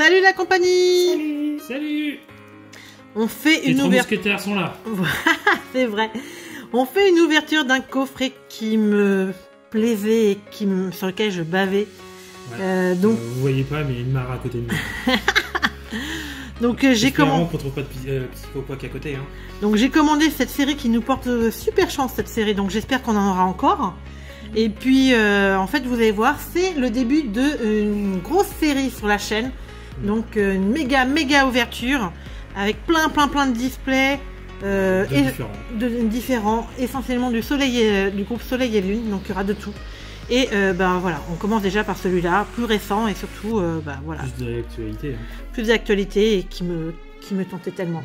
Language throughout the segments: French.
Salut la compagnie. Salut. Salut. On fait une Les 3 ouverture. mousquetaires sont là. C'est vrai. On fait une ouverture d'un coffret qui me plaisait et sur lequel je bavais. Ouais. Donc, vous voyez pas, mais il marre à côté de nous. donc j'ai commandé. qu'on trouve pas de psychopoc à côté. Hein. Donc j'ai commandé cette série qui nous porte super chance cette série. Donc j'espère qu'on en aura encore. Et puis en fait vous allez voir, c'est le début d'une grosse série sur la chaîne. Donc une méga ouverture avec plein de displays différents, essentiellement du soleil, du groupe Soleil et Lune. Donc il y aura de tout. Et ben voilà, on commence déjà par celui-là, plus récent et surtout ben, voilà. Plus d'actualité. Hein. Plus d'actualité et qui me tentait tellement.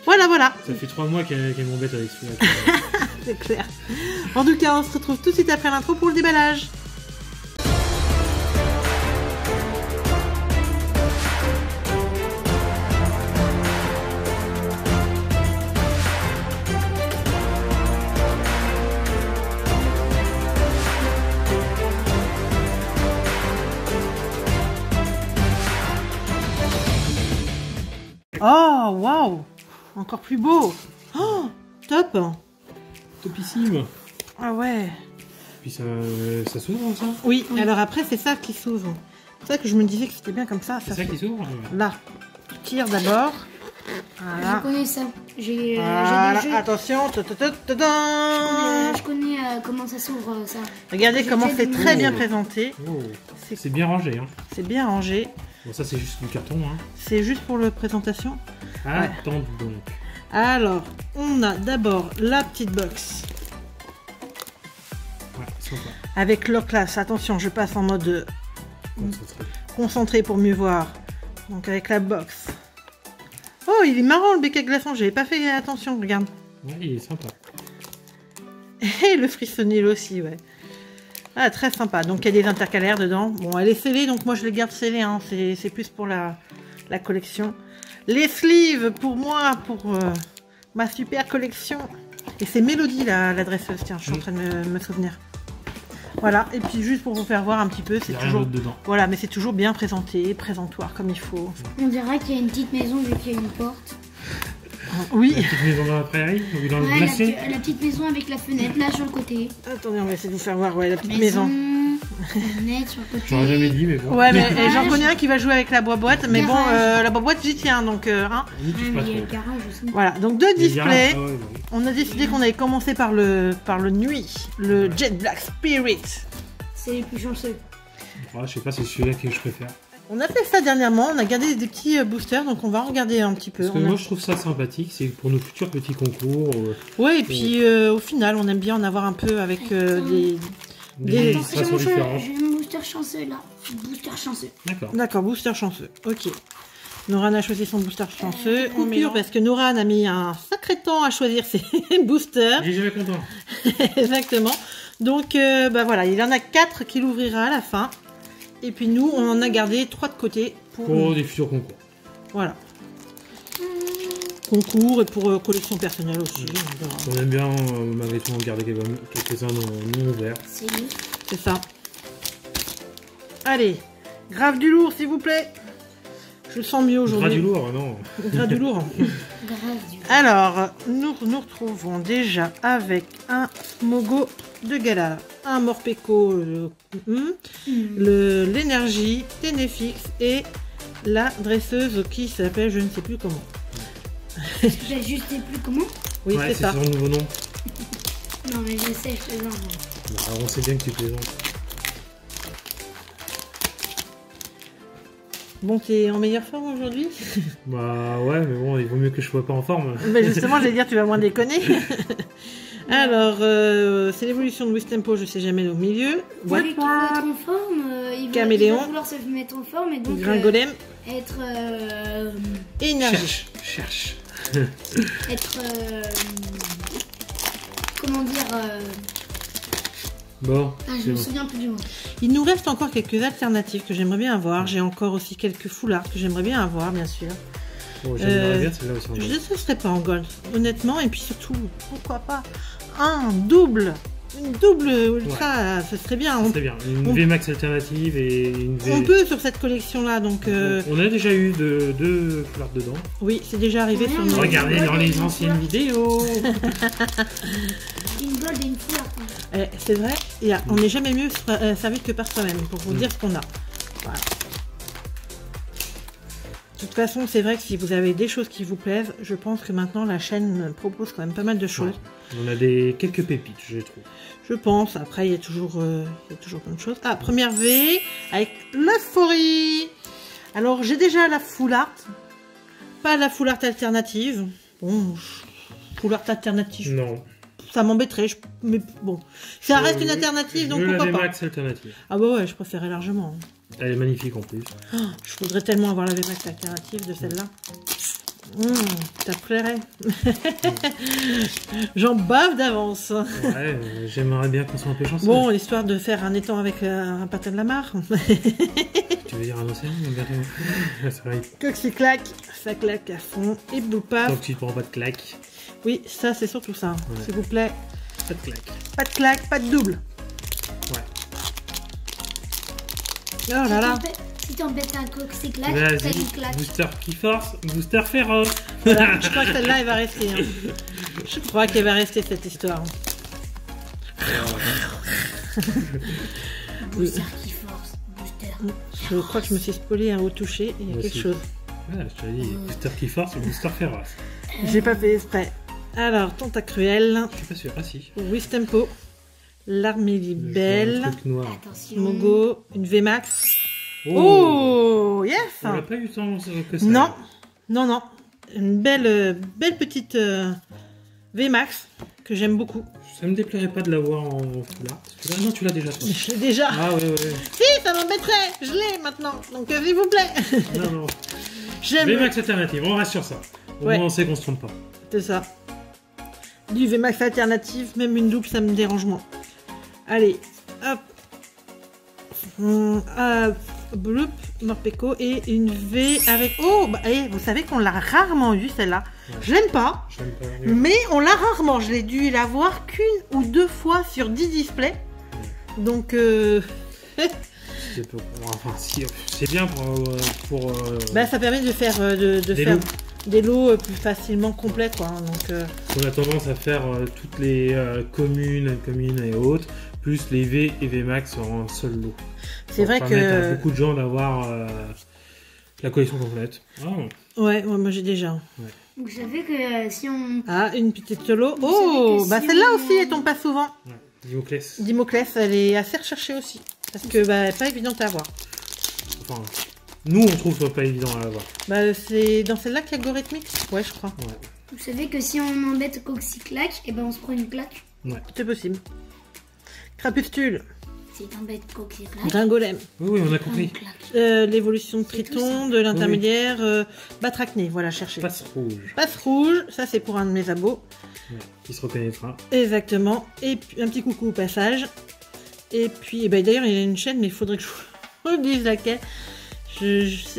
Voilà. Ça fait 3 mois qu'elle m'embête avec celui-là. C'est clair. En tout cas, on se retrouve tout de suite après l'intro pour le déballage. Oh, waouh! Encore plus beau! Oh, top! Topissime. Ah ouais! Puis ça s'ouvre ça? Oui, alors après, c'est ça qui s'ouvre. C'est ça que je me disais que c'était bien comme ça. C'est ça qui s'ouvre? Là, tu tires d'abord. Voilà. Je connais ça. J'ai Voilà, des jeux. attention! Je connais comment ça s'ouvre ça. Regardez comment J'ai c'est des très mots. bien présenté. Oh. C'est bien rangé. Hein. C'est bien rangé. Bon, ça c'est juste du carton. Hein. C'est juste pour la présentation. Attends donc. Alors, on a d'abord la petite box. Ouais, sympa. Avec leur classe. Attention, je passe en mode concentré pour mieux voir. Donc avec la box. Oh, il est marrant le bec à glaçons. J'avais pas fait attention, regarde. Ouais, il est sympa. Et le frissonnil aussi, ouais. Ah, très sympa. Donc il y a des intercalaires dedans. Bon, elle est scellée, donc moi je les garde scellées. Hein. C'est plus pour la collection. Les sleeves pour moi, pour ma super collection. Et c'est Mélodie la dresseuse. Tiens, je suis en train de me souvenir. Voilà. Et puis juste pour vous faire voir un petit peu, c'est toujours dedans. Voilà, mais c'est toujours bien présenté, présentoir comme il faut. On dirait qu'il y a une petite maison vu qu'il y a une porte. Oui. La petite maison dans la prairie ou dans le Ouais, glacier. la petite maison avec la fenêtre là sur le côté. Attendez, on va essayer de vous faire voir. Ouais, la petite maison. Fenêtre sur le côté. J'aurais jamais dit, mais bon. Ouais, mais j'en connais un qui va jouer avec la boîte, mais bon, la boîte j'y tiens, donc hein. N'y touche pas Il y a trop. le garage aussi. Voilà, donc deux Les displays. garages, ah ouais, bah On a décidé qu'on allait commencer par le nuit, le Jet Black Spirit. C'est les plus chanceux. oui. Je sais pas, c'est celui-là que je préfère. On a fait ça dernièrement, on a gardé des petits boosters, donc on va regarder un petit peu. Parce que moi je trouve ça sympathique, c'est pour nos futurs petits concours. Ouais, et puis au final, on aime bien en avoir un peu avec des illustrations différentes. J'ai un booster chanceux là. Booster chanceux. D'accord. D'accord, booster chanceux. Ok. Noran a choisi son booster chanceux. Coupure parce que Noran a mis un sacré temps à choisir ses boosters. Il est jamais content. Exactement. Donc bah voilà, il y en a 4 qu'il ouvrira à la fin. Et puis nous, on en a gardé 3 de côté pour des futurs concours. Voilà. Concours et pour collection personnelle aussi. On aime bien malgré tout en garder quelques-uns non ouverts. C'est ça. Allez, grave du lourd s'il vous plaît. Je le sens mieux aujourd'hui. Gras du lourd, non. Gras du lourd. Alors, nous retrouvons déjà avec un Smogo de gala, un Morpeko, l'énergie, Ténéfix et la dresseuse qui s'appelle je ne sais plus comment. Je juste sais plus comment. Oui, ouais, c'est ça. C'est son nouveau nom. Non mais je sais, je plaisante. Alors, on sait bien que tu plaisantes. Bon, t'es en meilleure forme aujourd'hui? Bah ouais, mais bon, il vaut mieux que je sois pas en forme. Bah justement, j'allais dire, tu vas moins déconner. Alors, c'est l'évolution de Wistempo, je sais jamais au milieu. Celui qui veut être en forme, il va vouloir se mettre en forme et donc Gringolem. Être énergie. Cherche. Être comment dire Bon. je me souviens plus du mot. Il nous reste encore quelques alternatives que j'aimerais bien avoir. J'ai encore aussi quelques foulards que j'aimerais bien avoir, bien sûr. Bon, j'aimerais bien celle-là aussi. Je ne serais pas en gold, honnêtement. Et puis surtout, pourquoi pas un double Une double ultra, ça serait bien. C'est bien. Une VMAX alternative et une V... On peut sur cette collection-là, donc... On a déjà eu deux couleurs dedans. Oui, c'est déjà arrivé sur nos... Regardez dans les anciennes vidéos. Une gold et une fleur. C'est vrai, on n'est jamais mieux servi que par soi-même, pour vous dire ce qu'on a. Voilà. De toute façon, c'est vrai que si vous avez des choses qui vous plaisent, je pense que maintenant la chaîne propose quand même pas mal de choses. Ouais. On a quelques pépites, je trouve. Je pense. Après, il y a toujours plein de choses. Ah, première V avec l'euphorie. Alors, j'ai déjà la full art. Pas la full art alternative. Bon, full art alternative. Non. Ça m'embêterait, mais bon. Ça reste une alternative, donc pourquoi pas. VMAX alternative. Ah bah ouais, je préférais largement. Elle est magnifique en plus. Oh, je voudrais tellement avoir la VMAX alternative de celle-là. Ça plairait. J'en bave d'avance. Ouais, j'aimerais bien qu'on soit un peu chanceux. Bon, histoire de faire un étang avec un patin de la mare. Tu veux dire un océan C'est vrai. Coxy-clac, ça claque à fond. Et boule paf. Donc tu ne prends pas de claque. Oui, ça c'est surtout ça. Ouais. S'il vous plaît. Pas de claque. Pas de claque, pas de double. Ouais. Oh là là. Si t'embêtes un coxy-clac, t'as une claque. Booster qui force, booster féroce. Voilà, je crois que celle-là, elle va rester. Hein. Je crois qu'elle va rester cette histoire. Booster qui force, booster. Je crois que je me suis spoilé au toucher. Il y a quelque chose. Ouais, je te l'ai dit, booster qui force, booster féroce. J'ai pas fait exprès. Alors, Tentacruel. Je suis pas sûr. Ah si. Wistempo. L'Armélibelle. Le truc noir. Attention. Mogo. Une VMAX. Oh, yes. On n'a pas eu tant que ça. Non, non, non. Une belle petite VMAX que j'aime beaucoup. Ça me déplairait pas de l'avoir en full art. Non, tu l'as déjà toi. Je l'ai déjà. Ah ouais. Si, ça m'embêterait. Je l'ai maintenant. Donc, s'il vous plaît. Non. J'aime. VMAX alternative, on reste sur ça. Au moins on sait qu'on se trompe pas. C'est ça. Du VMAX alternative, même une double, ça me dérange moins. Allez, hop. Bloop, Morpeko et une V avec... Oh, bah, vous savez qu'on l'a rarement eu celle-là. Ouais. Je l'aime pas, mais on l'a rarement. Je l'ai dû la voir qu'une ou deux fois sur 10 displays. Ouais. Donc... Enfin, si, c'est bien pour bah, ça permet de faire, des lots plus facilement complets, quoi. Donc, on a tendance à faire toutes les communes et autres, plus les V et VMAX en un seul lot. C'est vrai que... beaucoup de gens d'avoir la collection complète. Oh. Ouais, moi j'ai déjà. Ouais. Vous savez que si on... Ah, une petite solo. Oh, bah si celle-là aussi, elle tombe pas souvent. Ouais. Dimoclès. Dimoclès, elle est assez recherchée aussi. Parce que, bah, elle est pas évidente à avoir. Enfin, nous, on trouve que c'est pas évident à avoir. Bah, c'est dans celle-là qu'il y a Gorithmic. Ouais, je crois. Ouais. Vous savez que si on embête coxy-clac, et ben on se prend une claque. Ouais. C'est possible. Crapustule. Si t'embêtes coxy-clac. Gringolem. Oui, on a compris. L'évolution de Triton, de l'intermédiaire. Oui. Batracné, voilà, chercher. Passe rouge. Passe rouge, ça c'est pour un de mes abos. Ouais, qui se reconnaîtra. Exactement. Et puis un petit coucou au passage. Et puis, bah, d'ailleurs, il y a une chaîne, mais il faudrait que je vous dise laquelle.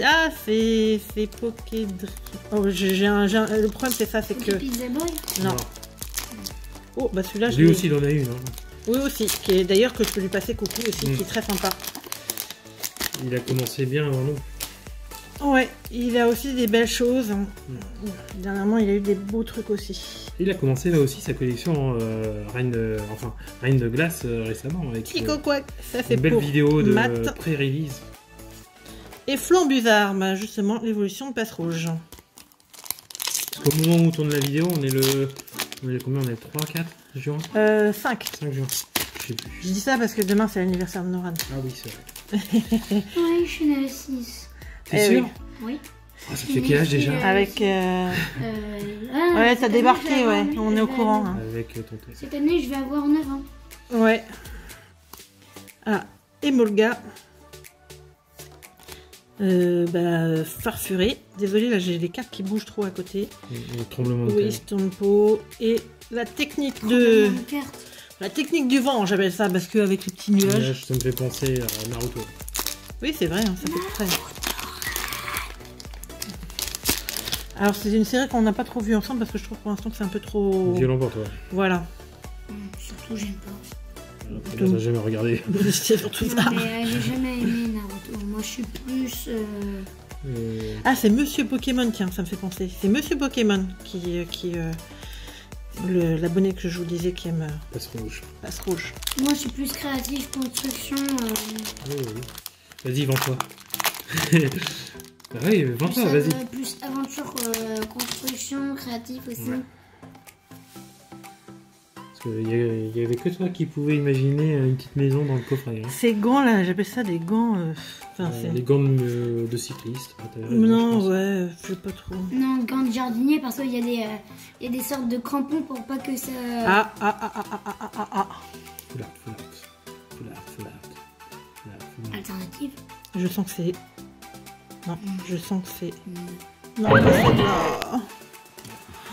Ah, c'est Pokédri. Oh, le problème, c'est ça, c'est que... Pizza Boy. Non. Oh, bah celui-là, lui aussi, il en a une. Hein. Oui, aussi. Qui est d'ailleurs que je peux lui passer coucou aussi, qui est très sympa. Il a commencé bien avant nous. Ouais, il a aussi des belles choses. Dernièrement, il a eu des beaux trucs aussi. Il a commencé là aussi sa collection Reine de Glace récemment. Avec ça fait une belle vidéo de Matt. pré-release. Et Flambuzard, bah justement, l'évolution de Passe Rouge. Parce qu'au moment où on tourne la vidéo, on est le combien? On est le 3, 4 juin 5. 5 juin. Je sais plus. Je dis ça parce que demain, c'est l'anniversaire de Noran. Ah oui, c'est vrai. Oui, je suis né le 6. T'es sûr? Oui. Oh, ça fait quel âge déjà? Avec... ouais, t'as débarqué, ouais. On est au courant. Hein. Avec ton test. Cette année, je vais avoir 9 ans. Ouais. Ah, Emolga. Farfuré. Désolée, là, j'ai les cartes qui bougent trop à côté. Le tremblement de terre. Oui, Stompo. Et la technique de... La technique du vent, j'appelle ça, parce qu'avec les petits nuages... Ça me fait penser à Naruto. Oui, c'est vrai, hein, ça fait très... Alors, c'est une série qu'on n'a pas trop vue ensemble, parce que je trouve pour l'instant que c'est un peu trop... Violent pour toi. Voilà. Surtout, j'aime pas. T'as jamais regardé. C'est surtout ça. Mais j'ai jamais aimé Naruto. Moi, je suis plus... Ah, c'est Monsieur Pokémon, tiens, ça me fait penser. C'est Monsieur Pokémon qui l'abonné que je vous disais qui aime Passe rouge. Passe rouge. Moi, je suis plus créatif, construction. Oui. Vas-y, vends-toi. Oui, vends-toi, vas-y. Plus aventure, construction, créatif aussi. Ouais. Parce qu'il y avait que toi qui pouvais imaginer une petite maison dans le coffret. Hein. Ces gants là, j'appelle ça des gants. Les gants de cycliste. Non, ouais, je sais pas trop. Non, gants de jardinier parce qu'il y a des sortes de crampons pour pas que ça. Foulard. Alternative. Je sens que c'est. Non, je sens que c'est. Non, pas celle-là.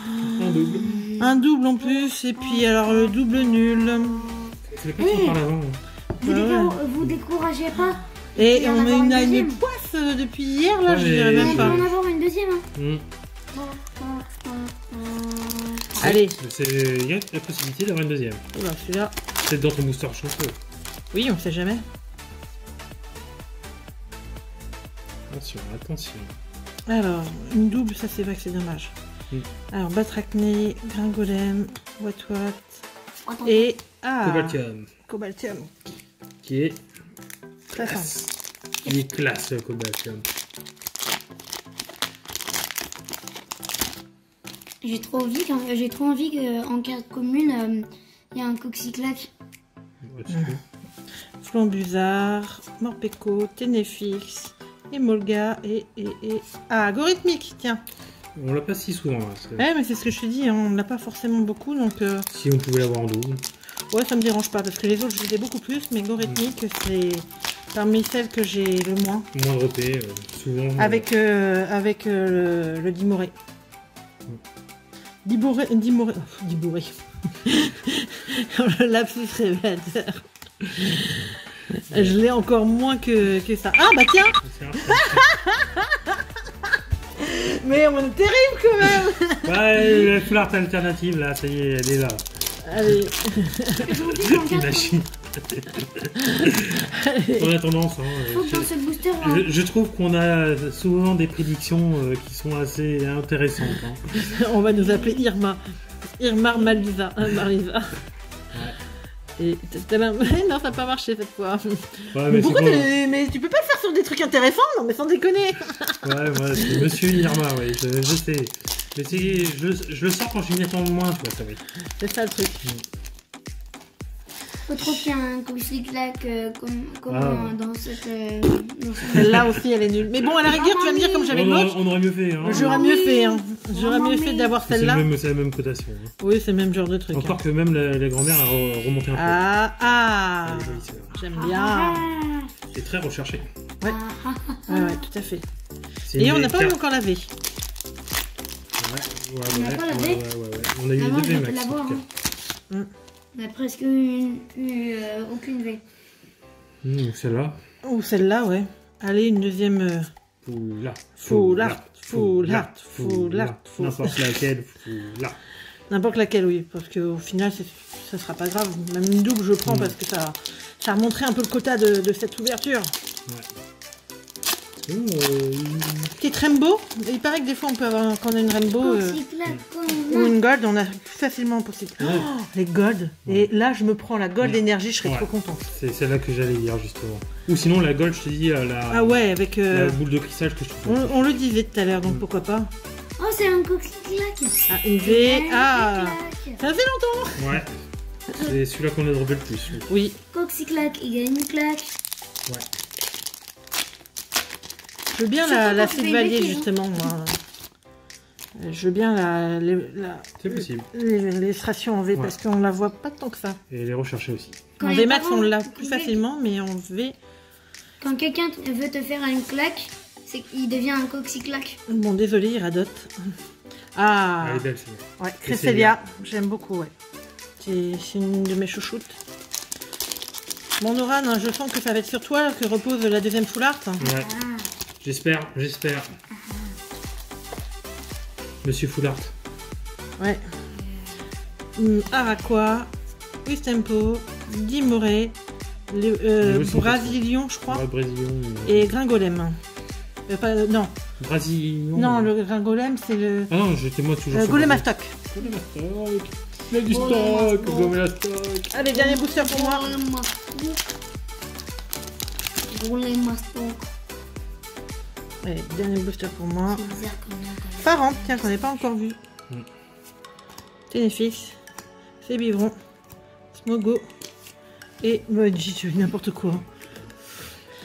Un double. Un double en plus, et puis alors le double nul. C'est pas par l'avant. Vous découragez pas. Et on a une poisse depuis hier là, je dirais même pas. On va en avoir une deuxième. Allez. Il y a la possibilité d'avoir une deuxième. Oula, celui-là. Peut-être dans ton booster chanceux. Oui, on sait jamais. Attention. Alors, une double, ça c'est vrai que c'est dommage. Alors, Batracné, Gringolem, Watwat et Cobaltium. Qui est très classe. Il est classe le Cobaltium. J'ai trop envie qu'en carte commune, il y a un Coxyclac. Flambuzard, Morpeko, Ténéfix, Emolga et Gorithmique, tiens. On l'a pas si souvent. Là, ouais, mais c'est ce que je te dis, hein, on l'a pas forcément beaucoup, donc... Si on pouvait l'avoir en double. Ouais, ça me dérange pas, parce que les autres, je les ai beaucoup plus, mais Gorithmique, c'est parmi celles que j'ai le moins. Moins de repé, souvent... Avec le Dimoré. Dimoré. Le lapsus révélateur. Je l'ai encore moins que ça. Ah bah tiens. Mais on est terrible quand même. Ouais, la flarte alternative là, ça y est, elle est là. Allez. Machine. En attendant, je trouve qu'on a souvent des prédictions qui sont assez intéressantes. Hein. On va nous appeler Irma Marlisa. Et non, ça n'a pas marché cette fois. Ouais, mais pourquoi mais tu peux pas le faire sur des trucs intéressants? Non, mais sans déconner. Ouais, c'est Monsieur Irma, ouais, je sais. Mais je le sens quand je m'y attends moins, tu vois, ça, oui. C'est ça le truc. Faut trop qu'il y ait un Coxyclac dans cette... Celle-là aussi, elle est nulle. Mais bon, à la rigueur, tu vas me dire comme j'avais l'autre. On aurait mieux fait. Hein. J'aurais mieux fait. Hein. J'aurais mieux fait d'avoir celle-là. C'est la même cotation. Hein. Oui, c'est le même genre de truc. Encore que même la grand-mère a remonté un peu. J'aime bien. C'est très recherché. Ouais, tout à fait. Et on n'a pas encore lavé. Ouais. On a eu les deux VMAX. On a presque eu aucune V. Celle-là. Ou celle-là, ouais. Allez, une deuxième. Foulard. N'importe laquelle, foulard. N'importe laquelle, oui. Parce qu'au final, ça sera pas grave. Même une double, je prends parce que ça remonterait un peu le quota de cette ouverture. Petite Rainbow. Il paraît que des fois, on peut avoir, quand on a une Rainbow ou une Gold, on a facilement possible. Oh, les Gold. Et là, je me prends la Gold énergie, je serais trop contente. C'est celle-là que j'allais dire, justement. Ou sinon, la Gold, je te dis, ah ouais, avec... la boule de cristal que je trouve. On le disait tout à l'heure, donc pourquoi pas. Oh, c'est un Coxyclac. Ah, une V. Ah, ça fait longtemps. Ouais. C'est celui-là qu'on a dropé le plus. Oui. Coxyclac, il gagne une claque. Ouais. Je veux bien la Sylvalier, justement, moi. Je veux bien c'est possible. L'illustration en V, parce qu'on la voit pas tant que ça. Et les rechercher aussi. En VMAX, on l'a plus facilement, mais en V... Quand quelqu'un veut te faire une claque, c'est qu'il devient un Coxyclac. Bon, désolé, il radote. Ah, elle est belle, celle-là. Ouais, Cresselia, j'aime beaucoup, ouais. C'est une de mes chouchoutes. Bon, Nora, je sens que ça va être sur toi que repose la deuxième full art. Ouais. J'espère. Monsieur Full Art. Ouais. Araqua, Wistempo, Dimoré, Brasilion, je crois, Ouais, Brésilion. et Gringolem. Non. Brasilion. Non, le Gringolem, c'est le... Ah non, j'étais moi toujours sur Golem à le- stock. Golem à stock. Il y a du stock. Golem à stock. Allez, dernier booster pour moi. Allez, dernier booster pour moi. Farant, tiens, j'en ai pas encore vu. Ténéfix, c'est Biberon, Smogo et Moji, n'importe quoi.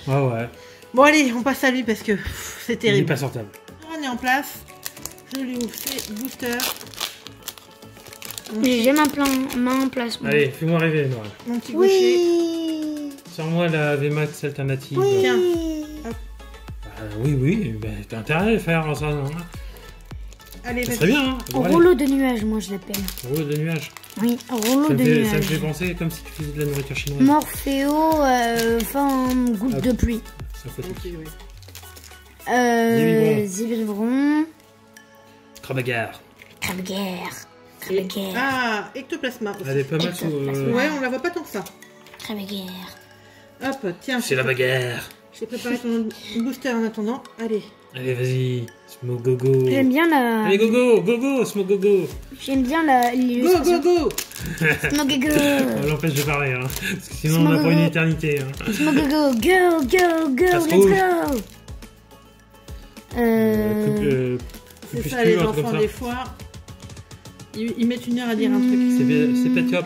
Ah ouais. Bon allez, on passe à lui parce que c'est Il est terrible. pas sortable. On est en place. Je lui ouvre ses boosters. J'ai ma main en place. Moi. Allez, fais-moi rêver, Noël. Mon petit gaucher. Oui. Sors-moi la VMAX alternative. Tiens. Oui, ben, t'as intérêt à le faire ça, non? Allez, Ça vas-y. serait bien, hein? Ouais. Rouleau de nuages, moi je l'appelle. Rouleau de nuages. Oui, rouleau Ça de me fait nuages. penser comme si tu faisais de la nourriture chinoise. Morphéo, goutte de pluie. Ça faut Ok, oui. Zébivron. Crabagarre. Crabeguerre. Et- Crabeguerre. Ah, ectoplasma aussi. Elle est pas mal sous. Ouais, on la voit pas tant que ça. Crabeguerre. Hop, tiens. C'est la bagarre. J'ai préparé ton booster en attendant. Allez. Allez, vas-y. Smogogo. J'aime bien la. Allez, gogo, Smogogo. J'aime bien la. Go, l'illustration. go, go. Smogogo. On l'empêche de parler, hein. Parce que sinon on a pas une éternité. Hein. Smogogo. Go, go, Ça go, se let's trouve. go. C'est ça, les enfants, des fois, ils mettent une heure à dire un truc. C'est Pétiop.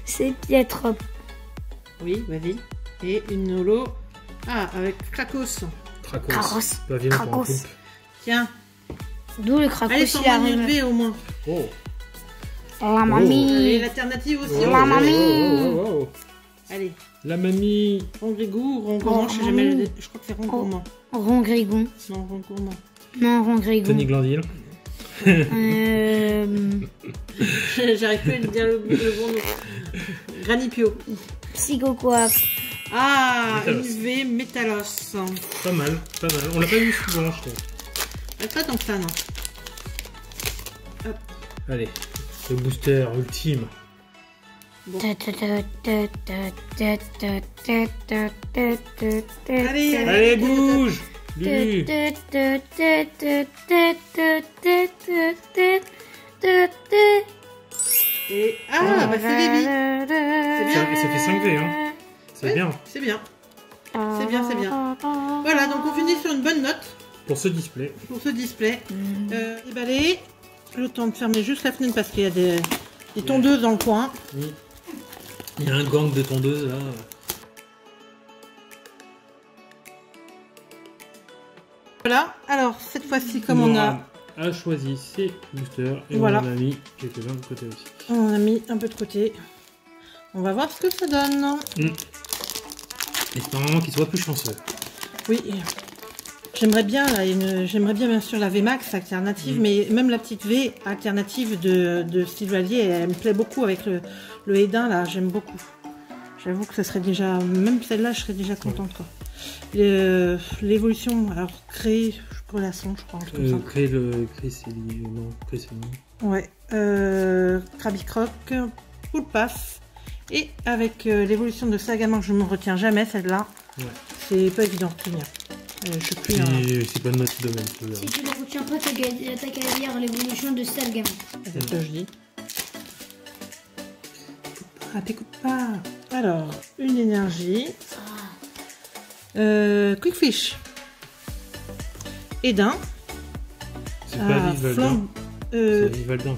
C'est Pietrop. Oui, vas-y. Et une holo. Ah, avec Krakos. Krakos. Pavillon pour un Krakos. couple. Tiens. D'où le Krakos Allez, il sans manière arrive. V au moins. Oh. La Allez, mamie. l'alternative aussi. Oh. La mamie. Oh. Allez. La mamie. Rongrigou, Rongourmand, je sais jamais. Je crois que c'est Rongourmand. Rongrigou. Non, Rongourmand. Non, Rongrigou. Tony Glandil. J'arrive plus à dire le bon nom. Granipio. Psychoquac. Ah, Métalos. UV Métalos. Pas mal. On l'a pas vu souvent, je trouve. Pas tant que ça, non. Allez. Le booster ultime. Allez, Allez, bouge. Lulu. Et... Ah, bah c'est Lévi. Ça fait 5V, hein. C'est Ouais, bien. C'est bien. C'est bien, c'est bien. Voilà, donc on finit sur une bonne note Pour ce display. pour ce display. Déballé. Le temps de fermer juste la fenêtre parce qu'il y a des tondeuses dans le coin. Oui. Il y a un gang de tondeuses là. Voilà. Alors, cette fois-ci, comme on a choisi ses boosters et Voilà. on en a mis quelques-uns de côté aussi. On a mis un peu de côté. On va voir ce que ça donne. Espérons qu'il soit plus chanceux. Oui. J'aimerais bien, j'aimerais bien sûr la VMAX alternative, mais même la petite V alternative de style Valier, elle me plaît beaucoup avec le Hédin là, j'aime beaucoup. J'avoue que ça serait déjà, même celle-là, je serais déjà contente quoi. L'évolution, alors créer, Grelasson, je crois, un truc comme ça. Créer c'est non, créer c'est non. Ouais, Krabby-Croc, Poulpaf, et avec l'évolution de Sagamin, je ne me retiens jamais celle-là. Ouais. C'est pas évident de tenir. Je suis plus un... C'est pas de notre domaine. Si tu ne retiens pas, t'as qu'à lire l'évolution de Salgamin. C'est ce que je dis. Ah, t'écoutes pas. Alors, une énergie. Quickfish. Edin. C'est pas Vivaldin. C'est Vivaldin.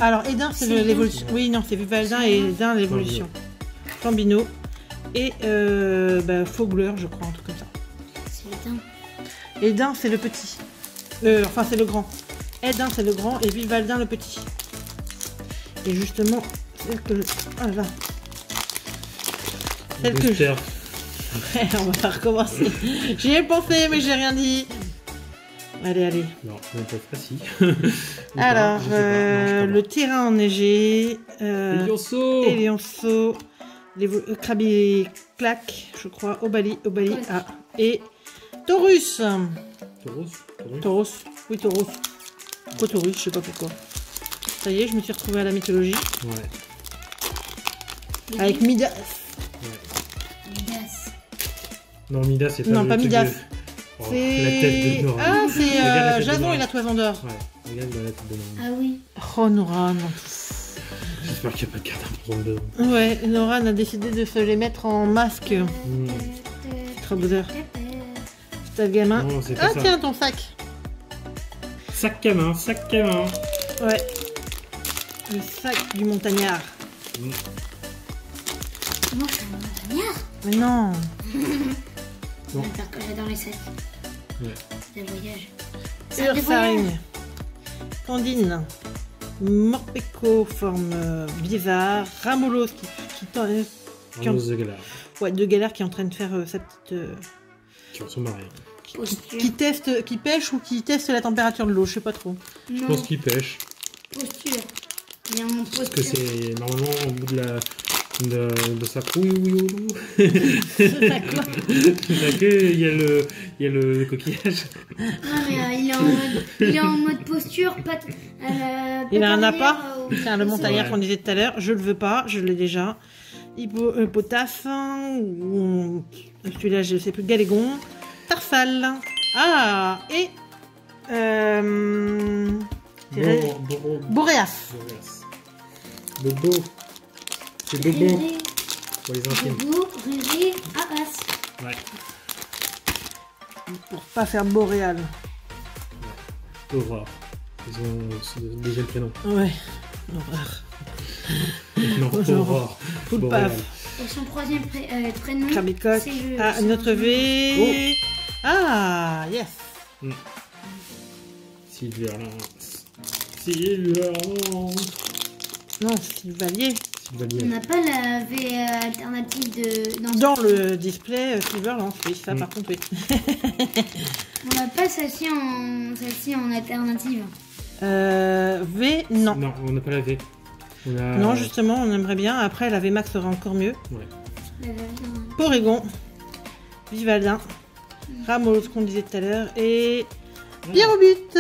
Alors, Edin, c'est l'évolution. Oui, non, c'est Vivaldin et Edin, l'évolution. Flambino. Et Faugleur, je crois, un truc comme ça. C'est l'éteint. Edin, c'est le petit. Enfin, c'est le grand. Edin, c'est le grand et Vivaldin, le petit. Et justement, celle que... Ah là. Celle que je... Ouais, on va recommencer. J'y ai pensé, mais j'ai rien dit. Allez, allez. Non, peut-être pas si. Alors, le terrain enneigé. Elionceau. Elionceau. Krabby-Clac, je crois. Obali. Ah. Et Taurus. Tauros. Oui, Tauros. Pourquoi Taurus? Je sais pas pourquoi. Ça y est, je me suis retrouvée à la mythologie. Ouais. Avec Midas. Ouais. Midas. Non, Midas, c'est pas Non, le pas truc Midas. de- Oh, la tête de Nora. Ah, c'est Regarde la tête de Jason Nora. et la toison d'or. Ouais, regarde la tête de Nora. Ah oui. Oh, Nora, non. J'espère qu'il n'y a pas de carte à prendre dedans. Ouais, Nora a décidé de se les mettre en masque. Trop bizarre. Ta gamin. Non, c'est pas Ah, ça. tiens, ton sac. Sac à main, sac à main. Ouais. Le sac du montagnard. Moi, je suis un montagnard. Mais non. Non. J'adore les sacs. Ouais. C'est un voyage. Sac de voyage. Ursaring. Candine. Morpeko, forme bizarre. Ramolos qui Rose de galère. ouais, de galère qui est en train de faire sa petite. Qui ressemble à rien. Posture. Qui pêche ou qui teste la température de l'eau, je sais pas trop. Je Non, pense qu'il pêche. posture. Il y a mon Parce posture. que c'est normalement au bout de sa couille. Ça quoi La queue, il y a le coquillage. Non, mais il est en mode posture. Il a un appât. Tiens, le montagnard Ouais. qu'on disait tout à l'heure, je le veux pas, je l'ai déjà. Potasse, celui-là je sais plus, Galégon, Tarsal. Ah, et Boréas. Bobo. C'est Bobo Riri, pour les intimes. Bobo, Riri, Aas. Ouais. Pour pas faire Boréal. Aurore. Ils ont déjà le prénom. Ouais. Horreur. Non, Bonjour. Aurore. Full Boréal. paf. Et son troisième prénom. Crabicoque. c'est le- Ah, c'est notre un- V. Ah, yes. Sylvialance. Non, Sylvalier. On n'a pas la V alternative de. Dans le display Silverlance, oui, ça par contre, oui. On n'a pas celle-ci en alternative. V, non. Non, on n'a pas la V. On a... Non, justement, on aimerait bien. Après, la VMAX sera encore mieux. Ouais. La V- Porygon, Vivaldin, Ramos, qu'on disait tout à l'heure, et Pierre au but.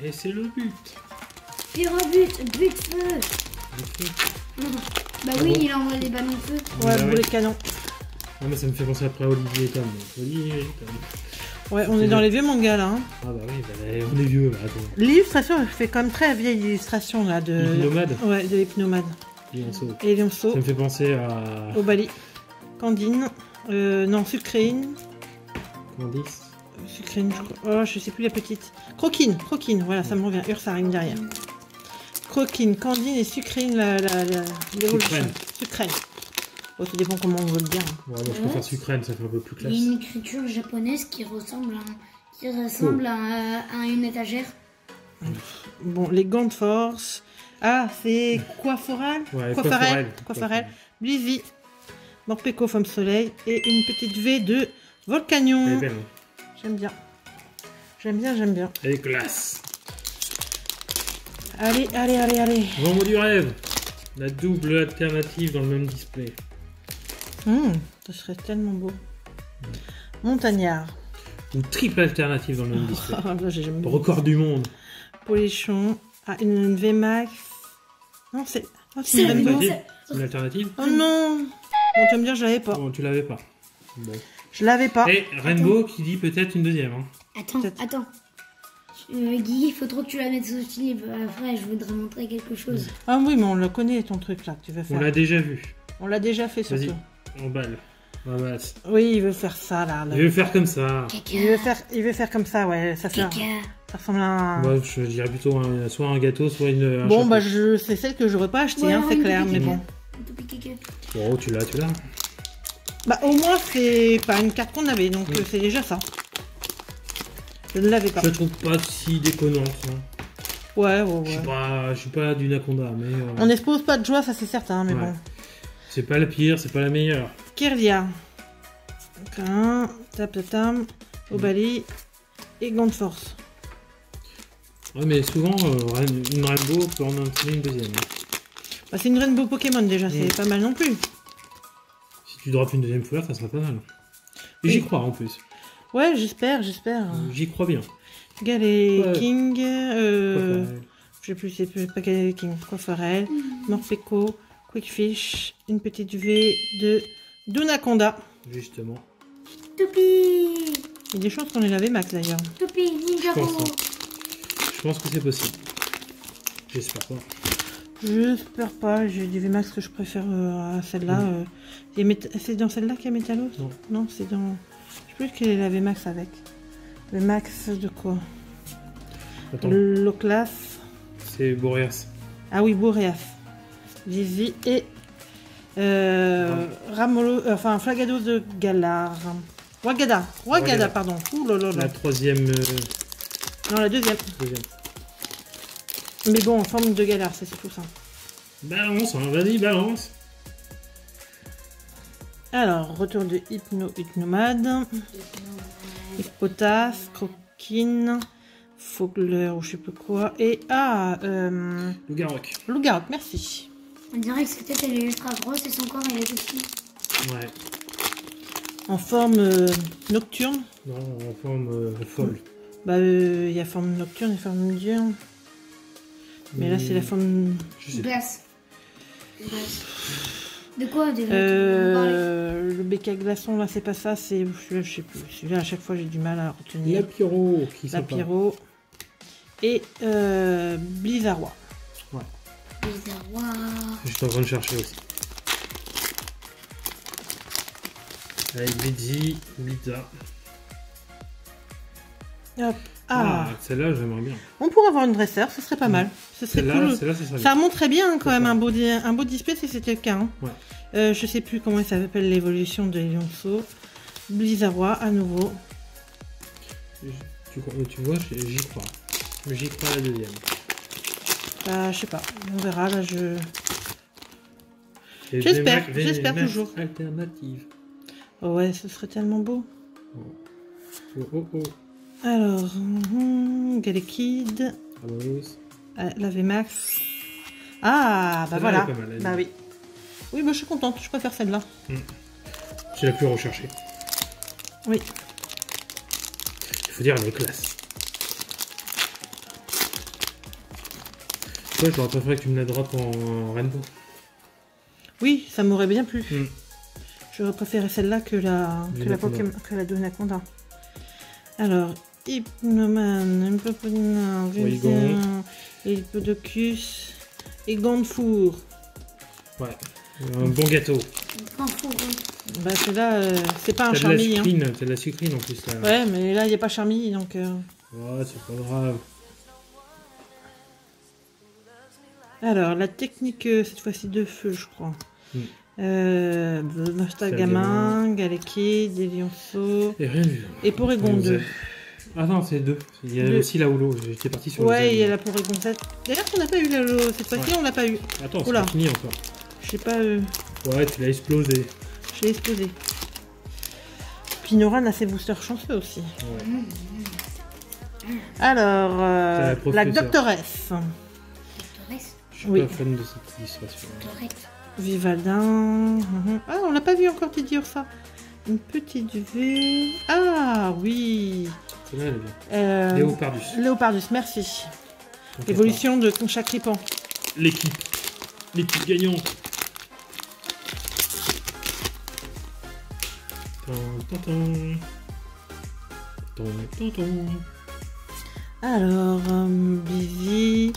Et c'est le but. Pyrobut, but-feu. Bah oui, il envoie des ballons de feu. Ouais, Bah boulet canon. Ah, mais ça me fait penser après à Olivier et Tom. Olivier et Tom. Ouais, on est dans les vieux mangas là. Hein. Ah bah oui, bah, on est vieux là, attends. L'illustration, elle fait comme très vieille illustration là de. Nomade. Ouais, de l'hypnomade. Lionceau. Et Lionceau, Ça me fait penser à Obali, Candine, non, Sucréine. Candice. Sucréine, je crois. Oh, je sais plus la petite. Croquine, voilà, ça me revient. Ursaring derrière. Croquine, Candine et Sucréine, l'évolution. Sucrène. Oh, ça dépend comment on veut le dire. Hein. Ouais, moi je préfère Sucrène, ça fait un peu plus classe. Il y a une écriture japonaise qui ressemble à une étagère. Bon, les gants de force. Ah, c'est Coifforal. Ouais, Coiffarel. Blizzy. Morpeko, Femme Soleil. Et une petite V de Elle est Volcanion. belle. Hein. J'aime bien. J'aime bien. Elle est classe. Allez. Vent du rêve. La double alternative dans le même display. Ça serait tellement beau. Montagnard. Ou triple alternative dans le même display. Ah, là, j'ai jamais vu. Record du monde. Polichon. Ah, une VMAX. Non, c'est. Oh, c'est C'est une la Rainbow. VMAX. Une alternative Oh non. Bon, tu vas me dire, je l'avais pas. Bon, tu l'avais pas. Bon. Je l'avais pas. Et Rainbow qui dit peut-être une deuxième. Hein. Attends. Guigui, il faut trop que tu la mettes sur ce livre. Après, je voudrais montrer quelque chose. Ah oui, mais on le connaît, ton truc là que tu veux faire. On l'a déjà vu. On l'a déjà fait, Vas-y, surtout. emballe. Ramasse. Oui, il veut faire ça, là. Je vais faire comme ça. Il veut faire comme ça, ouais. Ça ressemble à un... Moi, je dirais plutôt soit un gâteau, soit un Bon, chapeau. bah, c'est celle que j'aurais pas acheté, Ouais, hein, c'est une clair, petite mais caca. bon. Un tout petit caca. Oh, tu l'as. Bah, au moins, c'est pas une carte qu'on avait, donc c'est déjà ça. Je ne l'avais pas. Je la trouve pas si déconnante. Hein. Ouais. Je suis pas du Naconda, mais... On n'expose pas de joie, ça c'est certain, mais Ouais. bon. C'est pas la pire, c'est pas la meilleure. Kirlia. Tam, Obali et Gant de Force. Ouais, mais souvent, une Rainbow peut en entraîner une deuxième. Bah, c'est une Rainbow Pokémon déjà, c'est pas mal non plus. Si tu drops une deuxième fleur, ça sera pas mal. Et j'y crois en plus. Ouais, j'espère. J'y crois bien. Galé Ouais. King, je sais plus, c'est pas Galé King, Coiffarel, Morpeko, Quick Fish, une petite V de Dunaconda. Justement. Topi. Il y a des chances qu'on ait la VMAX d'ailleurs. Topi, Ninjago. Je pense que c'est possible. J'espère pas. J'espère pas, j'ai des VMAX que je préfère à celle-là. C'est dans celle-là qu'il y a Métallos? Non, c'est dans... Je sais plus quelle est la VMAX avec. VMAX de quoi? Loclas. C'est Boreas. Ah oui, Boreas. Vivi et Ramolo, enfin Flagado de Galar. Wagada, pardon. Ouh là là là. La troisième. Non, la deuxième. Mais bon, en forme de Galar, c'est tout ça. Balance, hein, vas-y, balance. Alors, retour de Hypnomade. Hippotas, Croquine, Fogler ou je sais plus quoi. Et Loup-Garok. Loup-Garok, merci. On dirait que sa tête elle est ultra grosse et son corps il est petit. Ouais. En forme nocturne. Non, en forme folle. Bah, il y a forme nocturne et forme diurne. Mais là, c'est la forme... Glace. De quoi déjà le bec à glaçon, là, c'est pas ça. C'est... Je sais plus. Celui-là, à chaque fois, j'ai du mal à retenir. La Pyro. La Pyro. Et Blizzarrois. Ouais. Blizzarrois. Je suis en train de chercher aussi. Avec Blizzy, Blizza. Hop. Celle-là, j'aimerais bien. On pourrait avoir une dresseur, ce serait pas mal. Ce serait cool. Ça remonterait bien quand même un beau display si c'était le cas. Hein. Ouais. Je sais plus comment ça s'appelle l'évolution de Lionceau. Blizzarrois à nouveau. Tu vois, j'y crois. J'y crois à la deuxième. Je sais pas, on verra là J'espère toujours. Alternative. Oh ouais, ce serait tellement beau. Oh. Alors, Galekid. La VMAX. Ah, bah voilà. Bah oui. Oui, bah je suis contente, je préfère celle-là. C'est la plus recherchée. Oui. Il faut dire, elle est classe. Ouais, j'aurais préféré que tu me la droppes en Rainbow. Oui, ça m'aurait bien plu. J'aurais préféré celle-là que la Dunaconda. Alors, Hypnomane, Hypopodina, Hippodocus et Ganfour. Ouais, un bon gâteau. Bah celle-là, c'est pas un charmille. T'as de la sucrine en plus là. Ouais, mais là il n'y a pas charmille donc... Ouais, c'est pas grave. Alors, la technique, cette fois-ci de feu, je crois. Nostagamin, Galekid, Lionceau. Et rien vu. Et Porygon 2. Ah non, c'est 2. Il y a aussi la holo. J'étais parti sur il y a la Porygon 7. D'ailleurs, on n'a pas eu la holo. Cette fois-ci, on l'a pas eu. Attends, c'est pas fini encore. Je sais pas. Ouais, tu l'as explosé. Je l'ai explosé. Puis Noran a ses boosters chanceux aussi. Ouais. Alors, la Doctoresse. Je suis pas fan de cette illustration. Vivaldin. Ah, on l'a pas vu encore, t'es dire ça. Une petite V. Ah oui. Celle-là, elle est bien. Léopardus. Léopardus, merci. Évolution de Conchacripan. L'équipe gagnante. Alors, Bizi,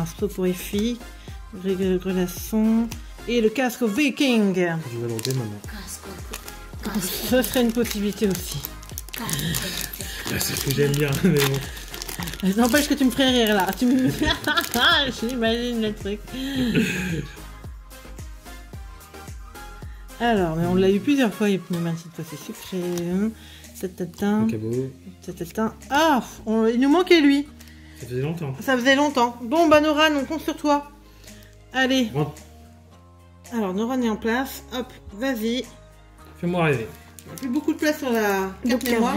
Astroporifique, Grelasson et le casque Viking. Je vais l'enlever maintenant. Ce serait une possibilité aussi. C'est ce que j'aime bien, mais bon. N'empêche que tu me ferais rire là. J'imagine le truc. Alors, mais on l'a eu plusieurs fois, Hypnomane, cette fois c'est sucré. Ah, il nous manquait lui. Ça faisait longtemps. Ça faisait longtemps. Bon, bah Noran, on compte sur toi. Allez. Bon. Alors, Noran est en place. Hop, vas-y. Fais-moi rêver. Il n'y a plus beaucoup de place sur la carte mémoire.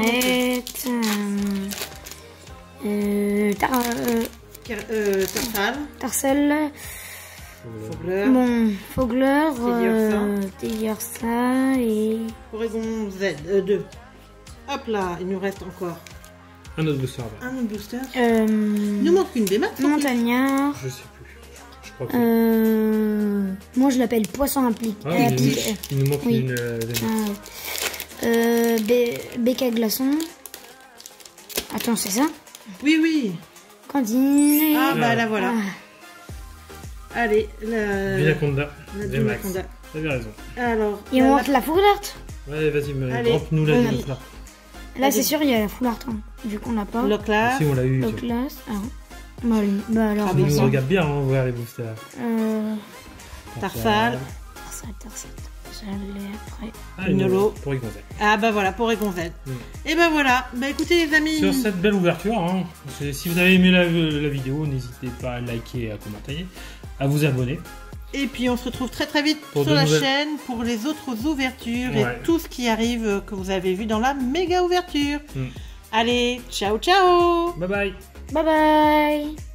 Tarsel. Fogler. Téliersa et... Porygon Z, 2. Hop là, il nous reste encore... Un autre booster. Il nous manque une des maths. Montagnard. Je sais plus. Je Moi, je l'appelle poisson appliqué. Ah, il nous manque une... bec à glaçons. Attends, c'est ça? Oui. Candine. Ah, bah là, voilà. Allez, Vinaconda. Vinaconda. T'avais raison. Alors, il manque la full art. Ouais, vas-y, rampe-nous la full art. Là, c'est sûr, il y a la full art. Vu qu'on l'a pas. Loclas. Si, on l'a eu. Loclas. Bah alors. Il nous regarde bien, hein, voir les boosters. Tarsal. Je l'ai après. Pignolo. Pour Egonzette. Ah bah voilà, pour Egonzette. Et bah voilà. Bah écoutez les amis. Sur cette belle ouverture, hein, si vous avez aimé la vidéo, n'hésitez pas à liker et à commenter, à vous abonner. Et puis on se retrouve très très vite sur la chaîne pour les autres ouvertures et tout ce qui arrive que vous avez vu dans la méga ouverture. Allez, ciao ciao. Bye bye. Bye bye.